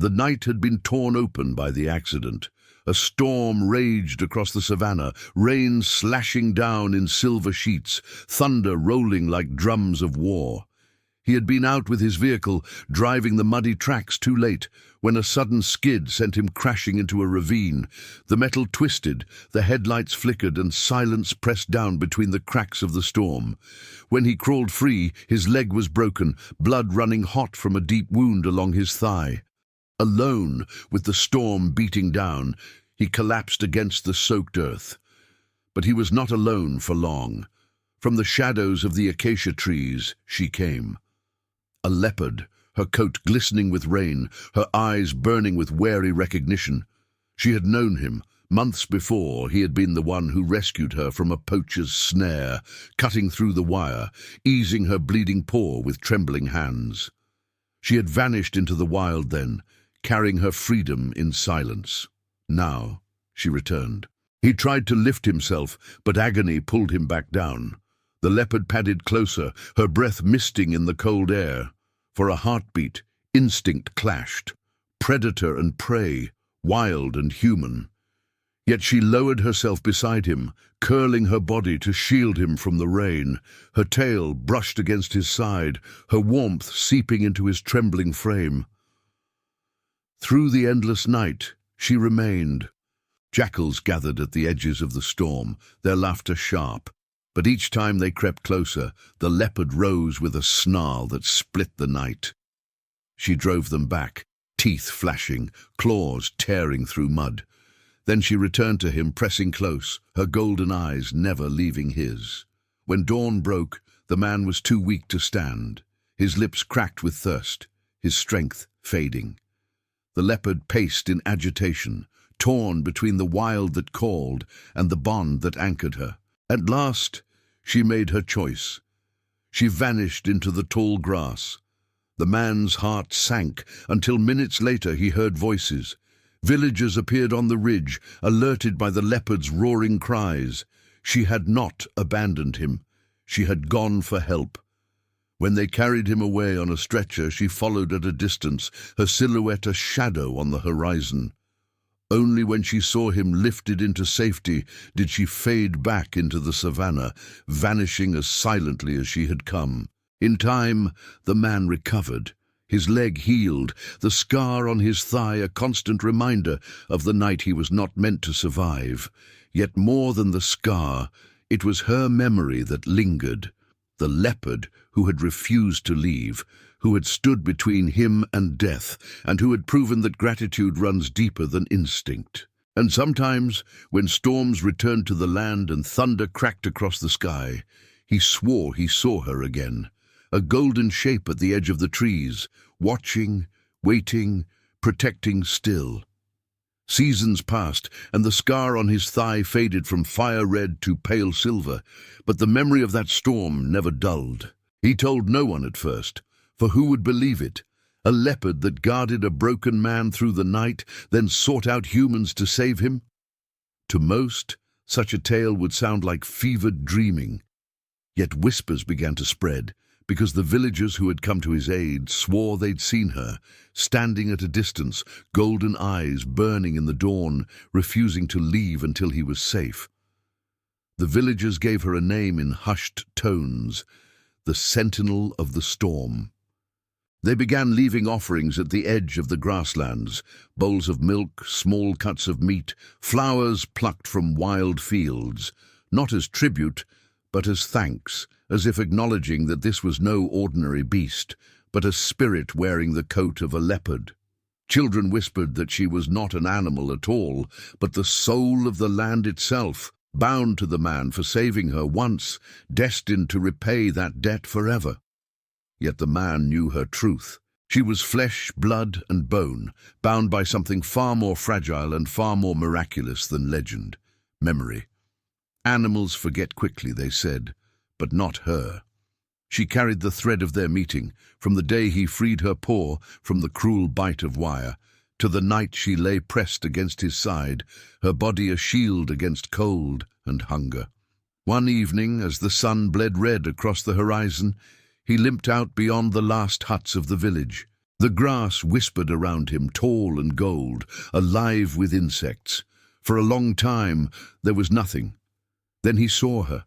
The night had been torn open by the accident. A storm raged across the savannah, rain slashing down in silver sheets, thunder rolling like drums of war. He had been out with his vehicle, driving the muddy tracks too late, when a sudden skid sent him crashing into a ravine. The metal twisted, the headlights flickered, and silence pressed down between the cracks of the storm. When he crawled free, his leg was broken, blood running hot from a deep wound along his thigh. Alone, with the storm beating down, he collapsed against the soaked earth. But he was not alone for long. From the shadows of the acacia trees, she came. A leopard, her coat glistening with rain, her eyes burning with wary recognition. She had known him. Months before, he had been the one who rescued her from a poacher's snare, cutting through the wire, easing her bleeding paw with trembling hands. She had vanished into the wild then, carrying her freedom in silence. Now, she returned. He tried to lift himself, but agony pulled him back down. The leopard padded closer, her breath misting in the cold air. For a heartbeat, instinct clashed. Predator and prey, wild and human. Yet she lowered herself beside him, curling her body to shield him from the rain. Her tail brushed against his side, her warmth seeping into his trembling frame. Through the endless night, she remained. Jackals gathered at the edges of the storm, their laughter sharp. But each time they crept closer, the leopard rose with a snarl that split the night. She drove them back, teeth flashing, claws tearing through mud. Then she returned to him, pressing close, her golden eyes never leaving his. When dawn broke, the man was too weak to stand, his lips cracked with thirst, his strength fading. The leopard paced in agitation, torn between the wild that called and the bond that anchored her. At last, she made her choice. She vanished into the tall grass. The man's heart sank until minutes later he heard voices. Villagers appeared on the ridge, alerted by the leopard's roaring cries. She had not abandoned him. She had gone for help. When they carried him away on a stretcher, she followed at a distance, her silhouette a shadow on the horizon. Only when she saw him lifted into safety did she fade back into the savannah, vanishing as silently as she had come. In time, the man recovered. His leg healed, the scar on his thigh a constant reminder of the night he was not meant to survive. Yet more than the scar, it was her memory that lingered. The leopard who had refused to leave, who had stood between him and death, and who had proven that gratitude runs deeper than instinct. And sometimes, when storms returned to the land and thunder cracked across the sky, he swore he saw her again, a golden shape at the edge of the trees, watching, waiting, protecting still. Seasons passed, and the scar on his thigh faded from fire-red to pale silver, but the memory of that storm never dulled. He told no one at first, for who would believe it? A leopard that guarded a broken man through the night, then sought out humans to save him? To most, such a tale would sound like fevered dreaming. Yet whispers began to spread, because the villagers who had come to his aid swore they'd seen her, standing at a distance, golden eyes burning in the dawn, refusing to leave until he was safe. The villagers gave her a name in hushed tones, the Sentinel of the Storm. They began leaving offerings at the edge of the grasslands, bowls of milk, small cuts of meat, flowers plucked from wild fields, not as tribute, but as thanks, as if acknowledging that this was no ordinary beast, but a spirit wearing the coat of a leopard. Children whispered that she was not an animal at all, but the soul of the land itself, bound to the man for saving her once, destined to repay that debt forever. Yet the man knew her truth. She was flesh, blood, and bone, bound by something far more fragile and far more miraculous than legend, memory. Animals forget quickly, they said, but not her. She carried the thread of their meeting, from the day he freed her paw from the cruel bite of wire, to the night she lay pressed against his side, her body a shield against cold and hunger. One evening, as the sun bled red across the horizon, he limped out beyond the last huts of the village. The grass whispered around him, tall and gold, alive with insects. For a long time, there was nothing. Then he saw her.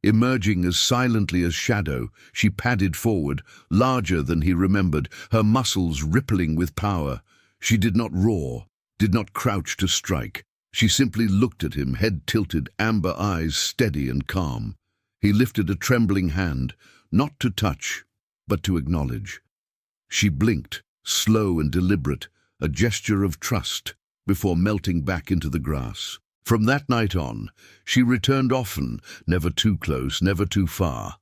Emerging as silently as shadow, she padded forward, larger than he remembered, her muscles rippling with power. She did not roar, did not crouch to strike. She simply looked at him, head tilted, amber eyes steady and calm. He lifted a trembling hand, not to touch, but to acknowledge. She blinked, slow and deliberate, a gesture of trust, before melting back into the grass. From that night on, she returned often, never too close, never too far.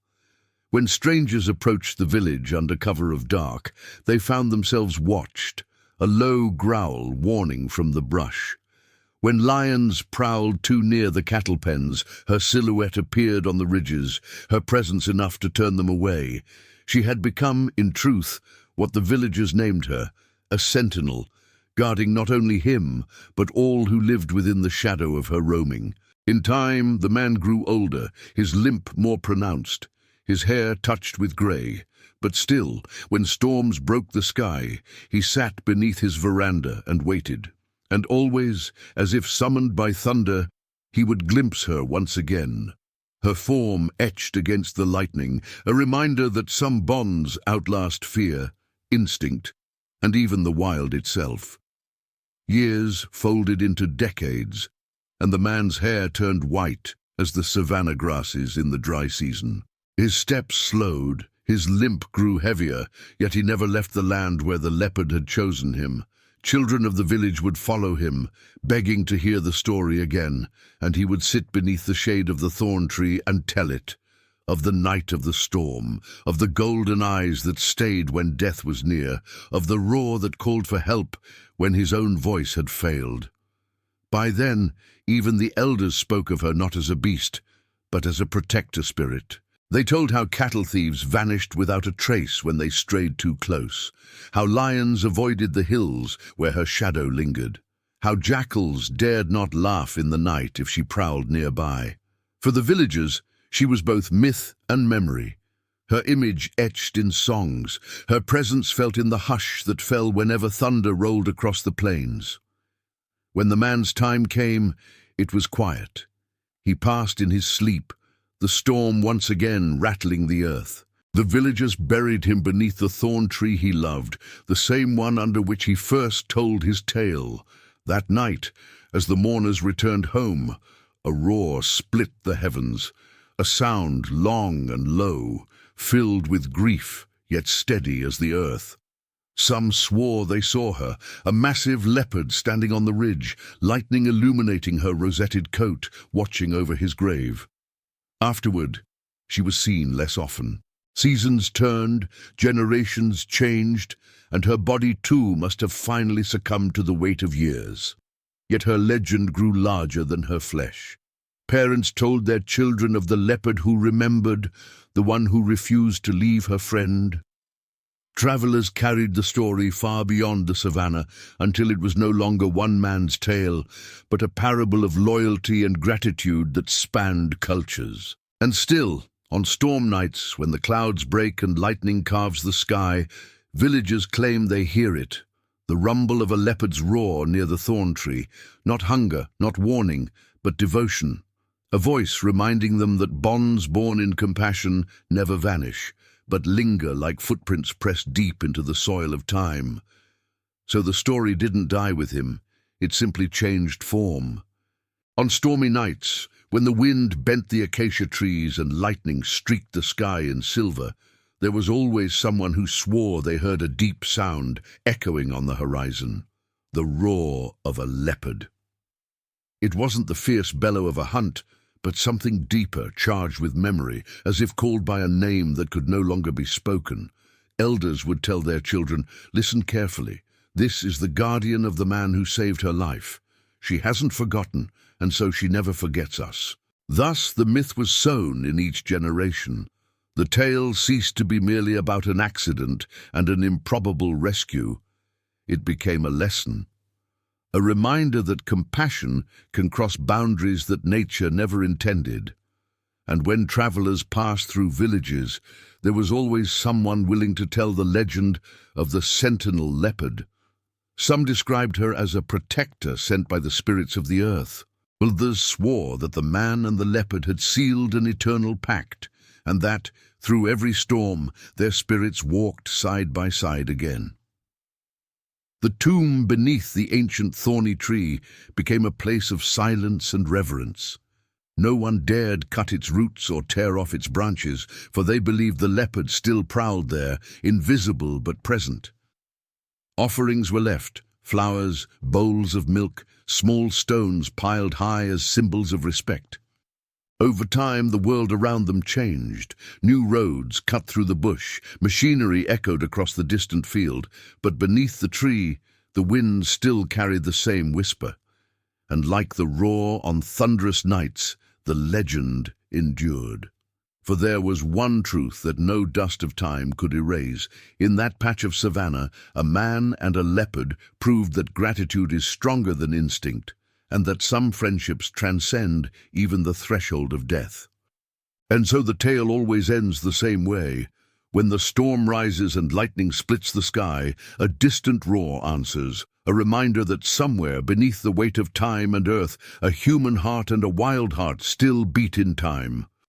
When strangers approached the village under cover of dark, they found themselves watched, a low growl warning from the brush. When lions prowled too near the cattle pens, her silhouette appeared on the ridges, her presence enough to turn them away. She had become, in truth, what the villagers named her, a sentinel, guarding not only him, but all who lived within the shadow of her roaming. In time, the man grew older, his limp more pronounced, his hair touched with grey. But still, when storms broke the sky, he sat beneath his veranda and waited. And always, as if summoned by thunder, he would glimpse her once again. Her form etched against the lightning, a reminder that some bonds outlast fear, instinct, and even the wild itself. Years folded into decades, and the man's hair turned white as the savanna grasses in the dry season. His steps slowed, his limp grew heavier, yet he never left the land where the leopard had chosen him. Children of the village would follow him, begging to hear the story again, and he would sit beneath the shade of the thorn tree and tell it, of the night of the storm, of the golden eyes that stayed when death was near, of the roar that called for help when his own voice had failed. By then, even the elders spoke of her not as a beast, but as a protector spirit. They told how cattle thieves vanished without a trace when they strayed too close, how lions avoided the hills where her shadow lingered, how jackals dared not laugh in the night if she prowled nearby. For the villagers, she was both myth and memory, her image etched in songs, her presence felt in the hush that fell whenever thunder rolled across the plains. When the man's time came, it was quiet. He passed in his sleep, the storm once again rattling the earth. The villagers buried him beneath the thorn tree he loved, the same one under which he first told his tale. That night, as the mourners returned home, a roar split the heavens, a sound long and low, filled with grief, yet steady as the earth. Some swore they saw her, a massive leopard standing on the ridge, lightning illuminating her rosetted coat, watching over his grave. Afterward, she was seen less often. Seasons turned, generations changed, and her body too must have finally succumbed to the weight of years. Yet her legend grew larger than her flesh. Parents told their children of the leopard who remembered, the one who refused to leave her friend. Travelers carried the story far beyond the savannah until it was no longer one man's tale, but a parable of loyalty and gratitude that spanned cultures. And still, on storm nights, when the clouds break and lightning carves the sky, villagers claim they hear it, the rumble of a leopard's roar near the thorn tree, not hunger, not warning, but devotion. A voice reminding them that bonds born in compassion never vanish, but linger like footprints pressed deep into the soil of time. So the story didn't die with him, it simply changed form. On stormy nights, when the wind bent the acacia trees and lightning streaked the sky in silver, there was always someone who swore they heard a deep sound echoing on the horizon, the roar of a leopard. It wasn't the fierce bellow of a hunt, but something deeper, charged with memory, as if called by a name that could no longer be spoken. Elders would tell their children, "Listen carefully. This is the guardian of the man who saved her life. She hasn't forgotten, and so she never forgets us." Thus the myth was sown in each generation. The tale ceased to be merely about an accident and an improbable rescue. It became a lesson. A reminder that compassion can cross boundaries that nature never intended. and when travelers passed through villages, there was always someone willing to tell the legend of the sentinel leopard. Some described her as a protector sent by the spirits of the earth. Others swore that the man and the leopard had sealed an eternal pact, and that, through every storm, their spirits walked side by side again. The tomb beneath the ancient thorny tree became a place of silence and reverence. No one dared cut its roots or tear off its branches, for they believed the leopard still prowled there, invisible but present. Offerings were left, flowers, bowls of milk, small stones piled high as symbols of respect. Over time, the world around them changed. New roads cut through the bush, machinery echoed across the distant field, but beneath the tree, the wind still carried the same whisper. And like the roar on thunderous nights, the legend endured. For there was one truth that no dust of time could erase. In that patch of savannah, a man and a leopard proved that gratitude is stronger than instinct, and that some friendships transcend even the threshold of death. And so the tale always ends the same way. When the storm rises and lightning splits the sky, a distant roar answers, a reminder that somewhere beneath the weight of time and earth, a human heart and a wild heart still beat in time.